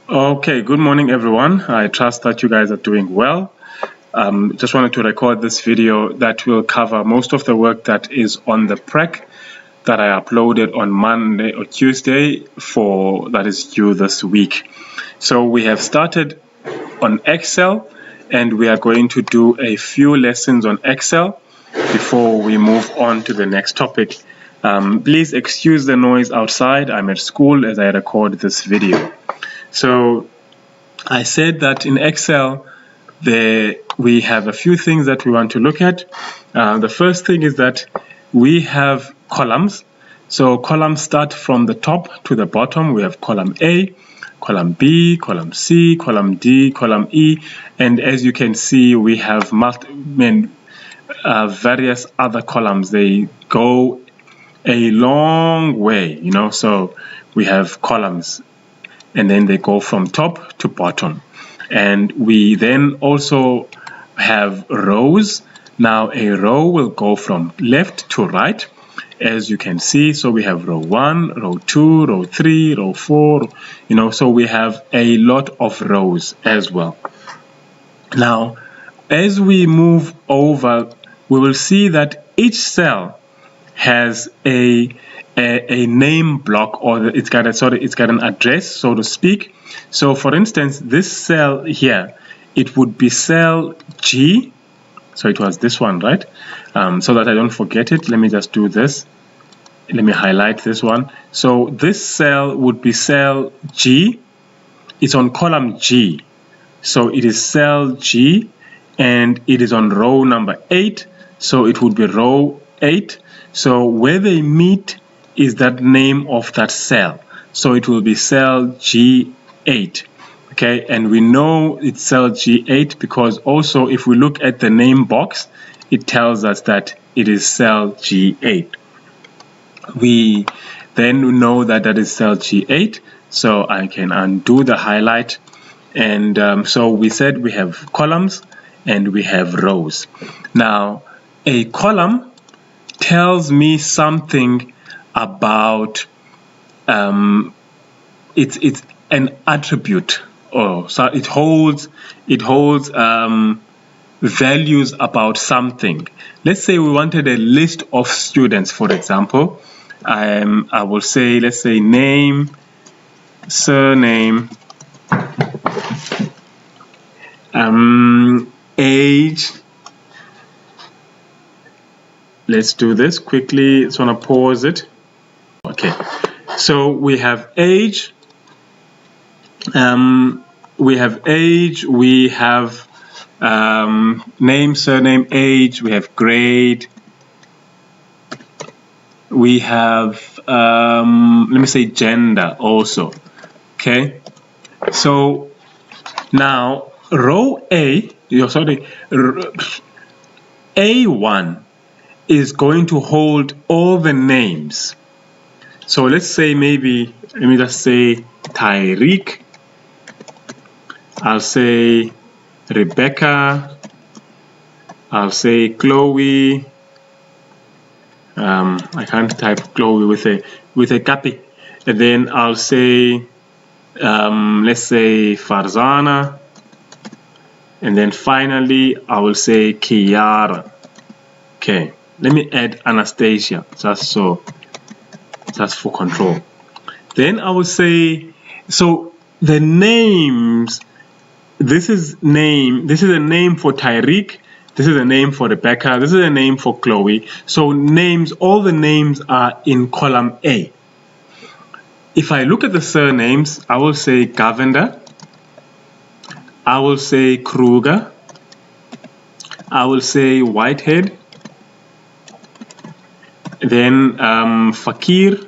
Okay, good morning everyone. I trust that you guys are doing well. Just wanted to record this video that will cover most of the work that is on the prac that I uploaded on Monday or Tuesday that is due this week. So we have started on Excel and we are going to do a few lessons on Excel before we move on to the next topic. Please excuse the noise outside. I'm at school as I record this video. So I said that in Excel, we have a few things that we want to look at. The first thing is that we have columns. So columns start from the top to the bottom. We have column A, column B, column C, column D, column E, and as you can see, we have various other columns. They go a long way, so we have columns and then they go from top to bottom. And we then also have rows. Now a row will go from left to right, as you can see. So we have row 1, row 2, row 3, row 4, so we have a lot of rows as well. Now, as we move over, we will see that each cell has a name block, or it's got an address, so to speak. So for instance, this cell here, it would be cell G. So it was this one, right? So that I don't forget it, let me just do this. Let me highlight this one. So this cell would be cell G. It's on column G. So it is cell G and it is on row number 8. So it would be row 8. So where they meet is that name of that cell. So it will be cell G8. Okay, and we know it's cell G8 because also if we look at the name box, it tells us that it is cell G8. We then know that that is cell G8. So I can undo the highlight. And so we said we have columns and we have rows. Now, a column tells me something about it's an attribute, or so it holds values about something. Let's say we wanted a list of students, for example. I will say, let's say name, surname, age. Let's do this quickly. Just want to pause it. Okay, so we have age. We have name, surname, age. We have grade. We have let me say gender also. Okay, so now row A1 is going to hold all the names. So let's say maybe, let me just say Tyreek. I'll say Rebecca. I'll say Chloe. I can't type Chloe with a copy. And then I'll say let's say Farzana. And then finally I will say Kiara. Okay, let me add Anastasia just for control. Then I will say, so the names, this is a name for Tyreek, this is a name for Rebecca, this is a name for Chloe. So names, all the names are in column A. If I look at the surnames, I will say Govender, I will say Kruger, I will say Whitehead, then Fakir,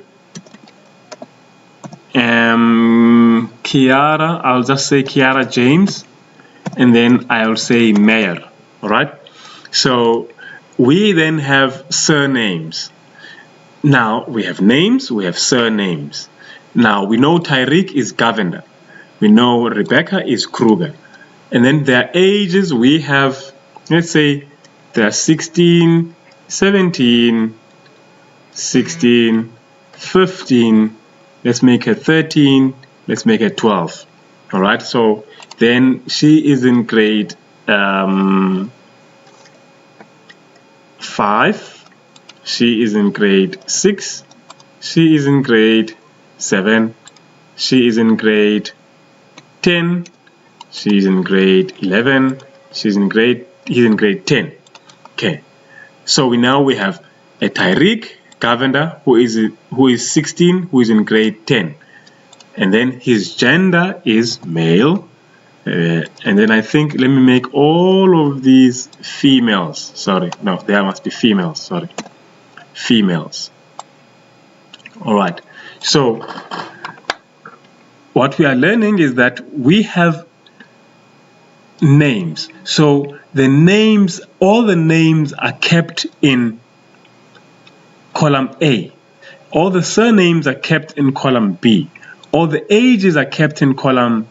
Kiara, I'll just say Kiara James, and then I'll say Mayor. All right, so we then have surnames. Now we have names, we have surnames. Now we know Tyreek is Govender, we know Rebecca is Kruger, and then their ages, we have, let's say they're 16, 17, 16, 15, let's make it 13, let's make it 12. All right, so then she is in grade 5, she is in grade 6, she is in grade 7, she is in grade 10, she's in grade 11, he's in grade 10. Okay, so we have a Tyreek Govender who is 16, who is in grade 10, and then his gender is male. And then I think, let me make all of these females. Sorry, no, there must be females. Sorry, females. All right. So what we are learning is that we have names. So the names, all the names are kept in column A. All the surnames are kept in column B. All the ages are kept in column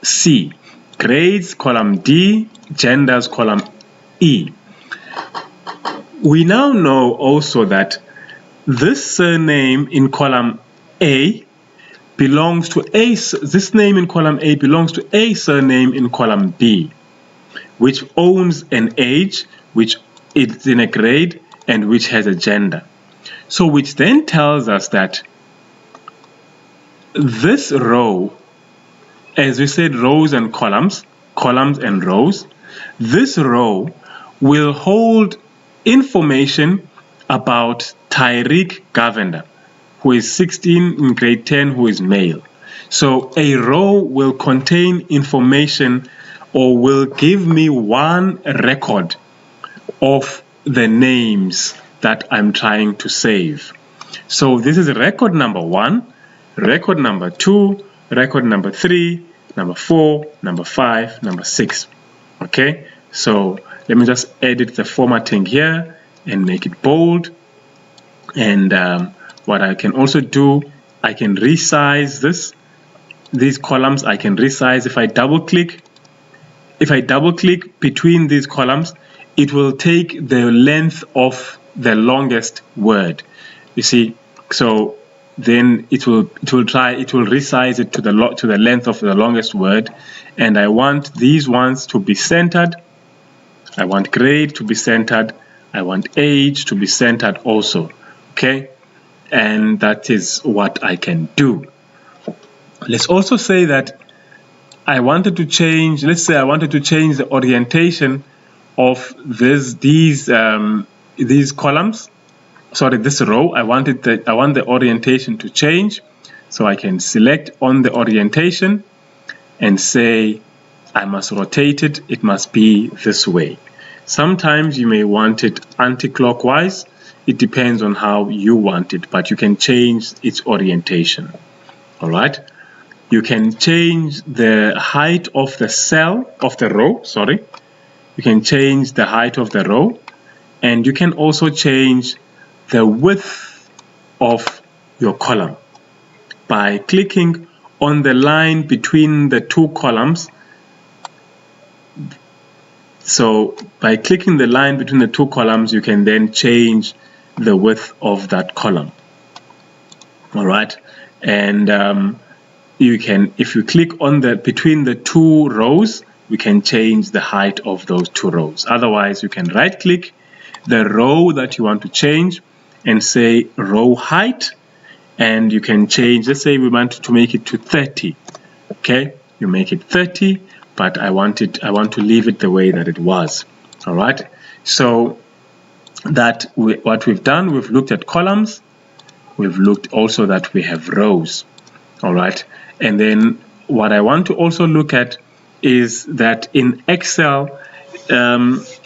C. Grades, column D. Genders, column E. We now know also that this surname in column A belongs to this name in column A belongs to a surname in column B, which owns an age, which is in a grade, and which has a gender. So which then tells us that this row, as we said, rows and columns and rows, this row will hold information about Tyreek Govender, who is 16 in grade 10, who is male. So a row will contain information, or will give me one record of the names that I'm trying to save. So this is record number 1, record number 2, record number 3, number 4, number 5, number 6. Okay, so let me just edit the formatting here and make it bold. And what I can also do, I can resize these columns. I can resize. If I double click between these columns, it will take the length of the longest word. You see, so then it will resize it to the length of the longest word, and I want these ones to be centered. I want grade to be centered. I want age to be centered also. Okay, and that is what I can do. Let's also say that I wanted to change. Let's say I wanted to change the orientation of these columns. Sorry, this row. I want the orientation to change. So I can select on the orientation and say I must rotate it. It must be this way. Sometimes you may want it anti-clockwise. It depends on how you want it, but you can change its orientation. All right. You can change the height of the row. Sorry. You can change the height of the row, and you can also change the width of your column by clicking on the line between the two columns. So by clicking the line between the two columns, you can then change the width of that column. All right, and you can, if you click on between the two rows, we can change the height of those two rows. Otherwise, you can right click the row that you want to change and say row height, and you can change, let's say we want to make it to 30. Okay, you make it 30, but I want to leave it the way that it was. All right, so what we've done, we've looked at columns, we've looked also that we have rows. All right, and then what I want to also look at is that in Excel,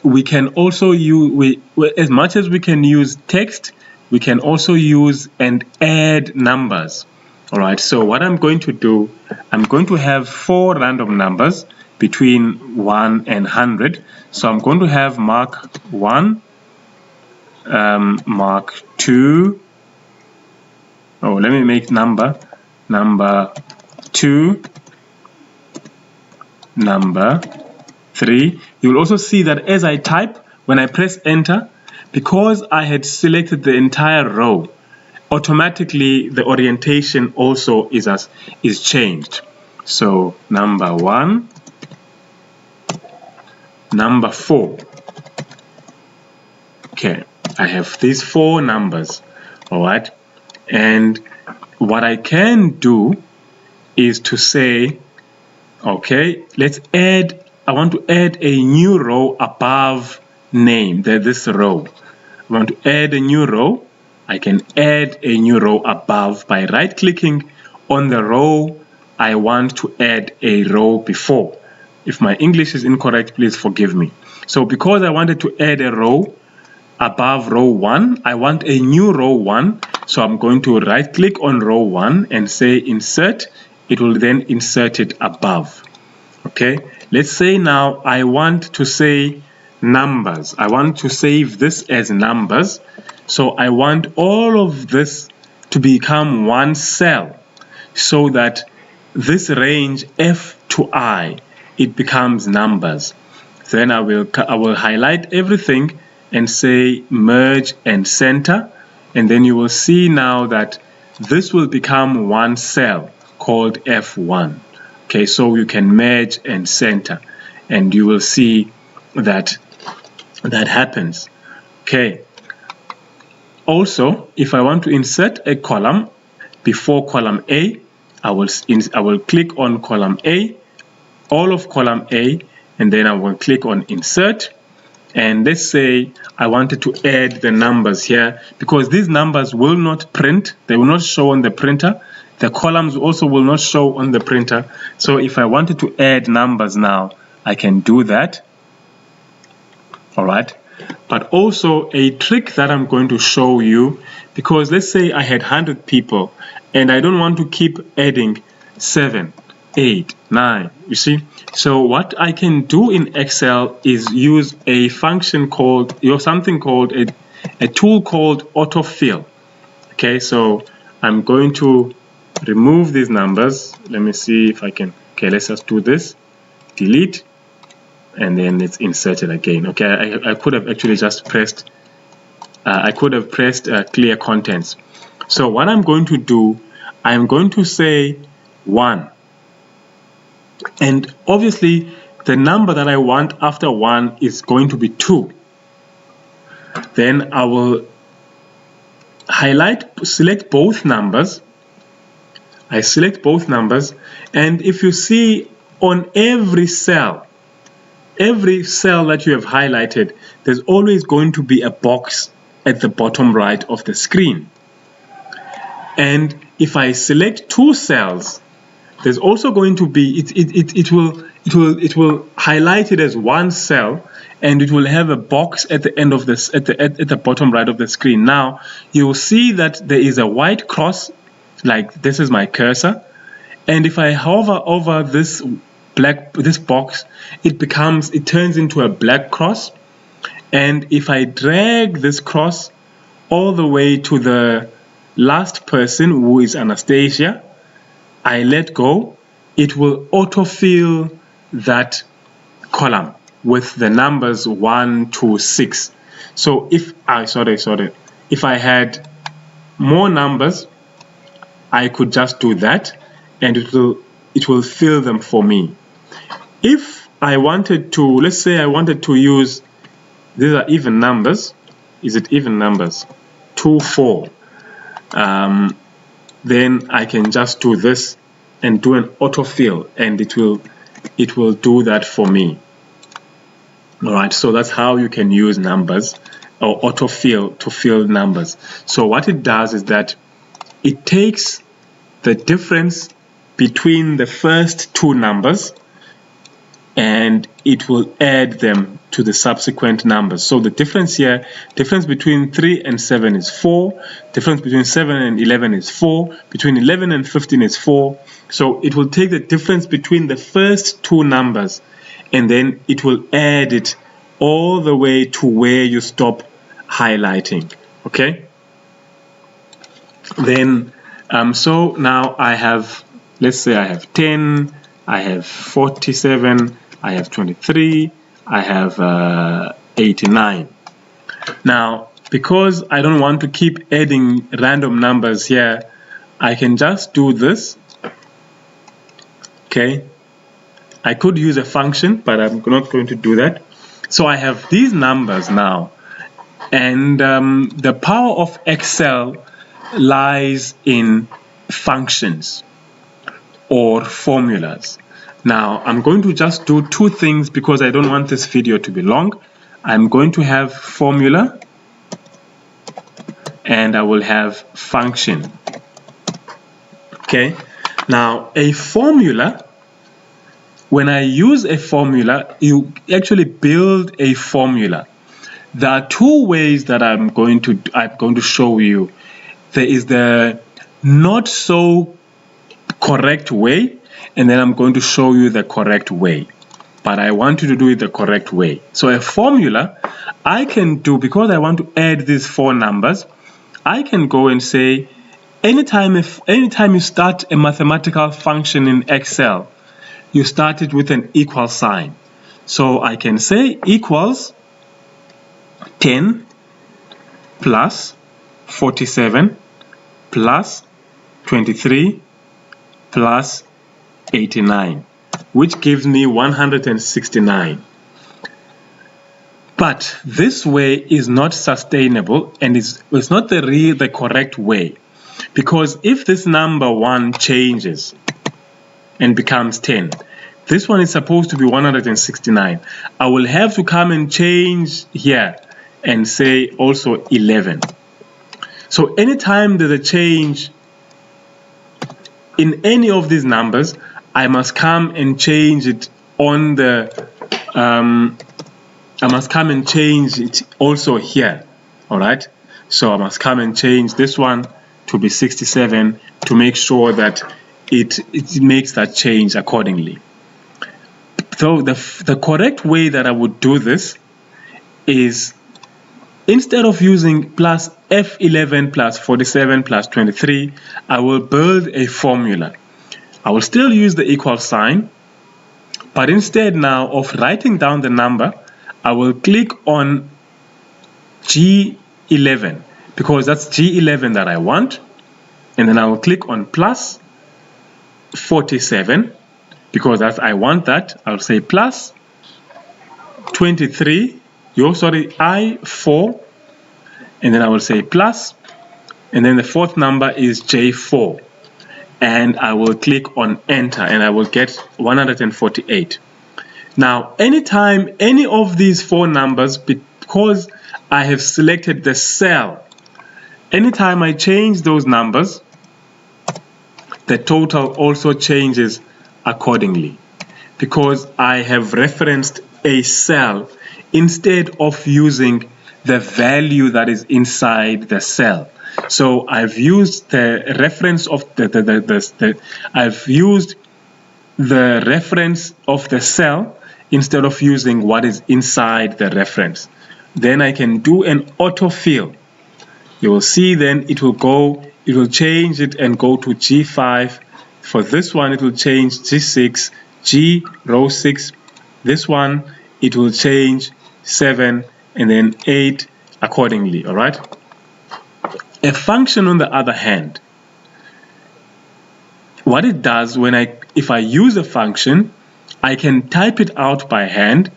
we can also use, as much as we can use text, we can also use and add numbers. All right, so what I'm going to do, I'm going to have 4 random numbers between 1 and 100. So I'm going to have mark 1, mark 2. Oh, let me make number 2, number 3. You will also see that as I type, when I press enter, because I had selected the entire row, automatically the orientation also is changed. So number 1, number 4. Okay, I have these 4 numbers, all right? And what I can do is to say, okay, I want to add a new row above name, this row. I want to add a new row. I can add a new row above by right-clicking on the row I want to add a row before. If my English is incorrect, please forgive me. So because I wanted to add a row above row 1, I want a new row 1. So I'm going to right-click on row 1 and say insert. It will then insert it above. Okay, let's say now I want to say numbers. I want to save this as numbers. So I want all of this to become one cell so that this range F to I, it becomes numbers. Then I will highlight everything and say merge and center, and then you will see now that this will become one cell called F1. Okay, so you can merge and center, and you will see that that happens. Okay. Also, if I want to insert a column before column A, I will click on column A, all of column A, and then I will click on insert. And let's say I wanted to add the numbers here, because these numbers will not print, they will not show on the printer. The columns also will not show on the printer. So if I wanted to add numbers now, I can do that. All right. But also a trick that I'm going to show you, because let's say I had 100 people and I don't want to keep adding 7, 8, 9, you see. So what I can do in Excel is use a function called, something called a tool called autofill. Okay, so I'm going to remove these numbers. Let me see if I can. Okay, let's just do this. Delete, and then it's inserted again. Okay, I could have actually just pressed. I could have pressed clear contents. So what I'm going to do, I'm going to say 1, and obviously the number that I want after 1 is going to be 2. Then I will select both numbers. I select both numbers, and if you see on every cell that you have highlighted, there's always going to be a box at the bottom right of the screen. And if I select 2 cells, there's also going to be it will highlight it as one cell, and it will have a box at the end of this at the bottom right of the screen. Now you will see that there is a white cross, like this is my cursor, and if I hover over this box, it turns into a black cross. And if I drag this cross all the way to the last person, who is Anastasia, I let go, it will autofill that column with the numbers 1 to 6. So if I had more numbers, I could just do that, and it will fill them for me. If I wanted to, let's say I wanted to use, these are even numbers. Is it even numbers? 2, 4. Then I can just do this and do an autofill, and it will do that for me. All right, so that's how you can use numbers or autofill to fill numbers. So what it does is that it takes the difference between the first 2 numbers and it will add them to the subsequent numbers. So the difference here, difference between 3 and 7 is 4, difference between 7 and 11 is 4, between 11 and 15 is 4. So it will take the difference between the first 2 numbers, and then it will add it all the way to where you stop highlighting. Okay, then so now I have, let's say I have 10, I have 47, I have 23, I have 89. Now, because I don't want to keep adding random numbers here, I can just do this. Okay, I could use a function, but I'm not going to do that. So I have these numbers now, and the power of Excel lies in functions or formulas. Now I'm going to just do two things because I don't want this video to be long. I'm going to have formula and I will have function. Okay, now a formula, when I use a formula, you actually build a formula. There are two ways that I'm going to show you. There is the not so correct way, and then I'm going to show you the correct way. But I want you to do it the correct way. So a formula I can do, because I want to add these four numbers, I can go and say anytime you start a mathematical function in Excel, you start it with an equal sign. So I can say equals 10 plus 47 plus 23 plus 89, which gives me 169. But this way is not sustainable, and it's not the correct way, because if this number 1 changes and becomes 10, this one is supposed to be 169. I will have to come and change here and say also 11. So anytime there's a change in any of these numbers, I must come and change it on the I must come and change it also here. All right, so I must come and change this one to be 67 to make sure that it makes that change accordingly. So the correct way that I would do this is, instead of using plus F11 plus 47 plus 23, I will build a formula. I will still use the equal sign, but instead now of writing down the number, I will click on G11 because that's G11 that I want, and then I will click on plus 47 because I want that. I'll say plus 23, I4, and then I will say plus, and then the fourth number is J4, and I will click on enter, and I will get 148. Now anytime any of these four numbers, because I have selected the cell, anytime I change those numbers, the total also changes accordingly, because I have referenced a cell instead of using the value that is inside the cell. So I've used the reference of I've used the reference of the cell instead of using what is inside the reference. Then I can do an autofill. You will see then it will change it and go to G5. For this one, it will change G6, G row 6. This one, it will change 7 and then 8 accordingly, all right? A function, on the other hand, what it does if I use a function, I can type it out by hand,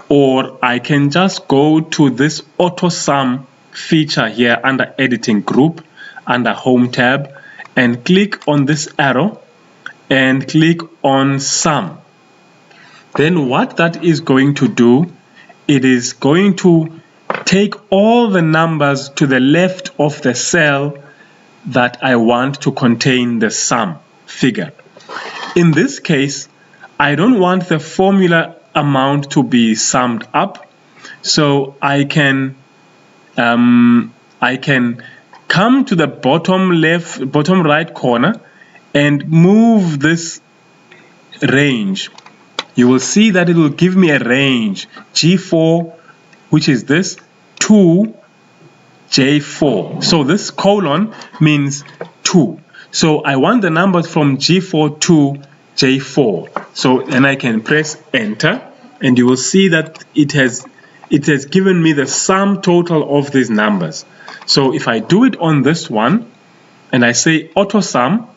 or I can just go to this Autosum feature here under editing group, under home tab, and click on this arrow and click on sum. Then what that is going to do, it is going to take all the numbers to the left of the cell that I want to contain the sum figure. In this case, I don't want the formula amount to be summed up, so I can come to the bottom right corner and move this range. You will see that it will give me a range G4, which is this, to J4. So this colon means 2. So I want the numbers from G4 to J4. So then I can press enter, and you will see that it has given me the sum total of these numbers. So if I do it on this one and I say Autosum,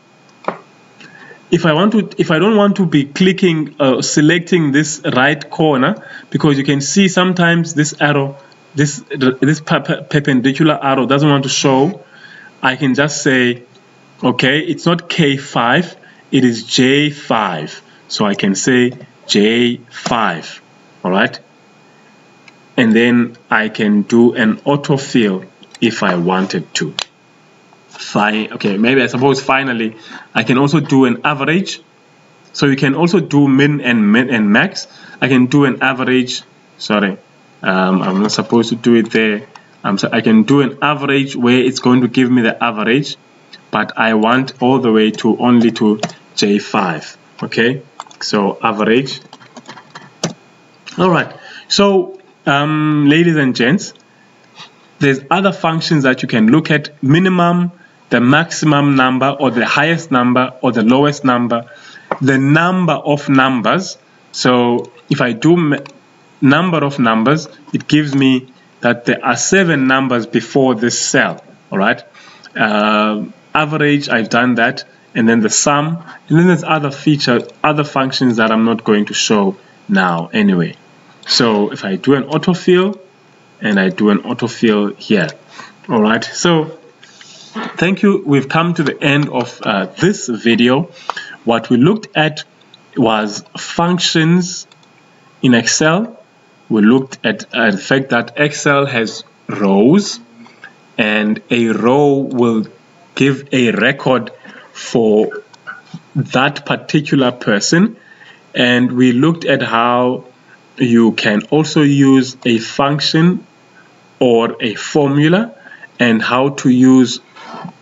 if I don't want to be clicking selecting this right corner, because you can see sometimes this arrow, this perpendicular arrow doesn't want to show, I can just say, okay, it's not K5, it is J5. So I can say J5, all right? And then I can do an autofill if I wanted to. Fine. Okay, maybe I suppose finally I can also do an average. So you can also do min and max. I can do an average. Sorry, I'm not supposed to do it there. I can do an average where it's going to give me the average, but I want all the way to only to J5. Okay, so average. All right. So ladies and gents, there's other functions that you can look at: minimum, the maximum number, or the highest number, or the lowest number, the number of numbers. So if I do number of numbers, it gives me that there are 7 numbers before this cell. All right. Average, I've done that, and then the sum, and then there's other functions that I'm not going to show now anyway. So if I do an autofill, and I do an autofill here. All right, so thank you. We've come to the end of this video. What we looked at was functions in Excel. We looked at the fact that Excel has rows, and a row will give a record for that particular person. And we looked at how you can also use a function or a formula, and how to use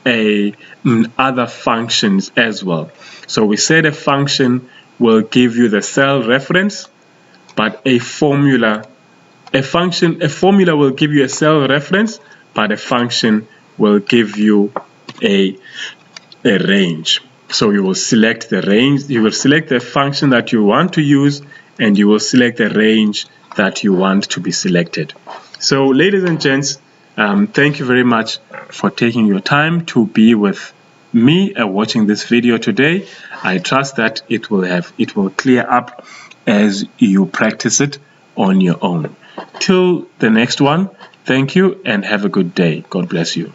other functions as well. So we said a function will give you the cell reference, but a formula will give you a cell reference, but a function will give you a range. So you will select the range, you will select the function that you want to use, and you will select the range that you want to be selected. So ladies and gents, thank you very much for taking your time to be with me watching this video today. I trust that it will clear up as you practice it on your own. Till the next one, thank you and have a good day. God bless you.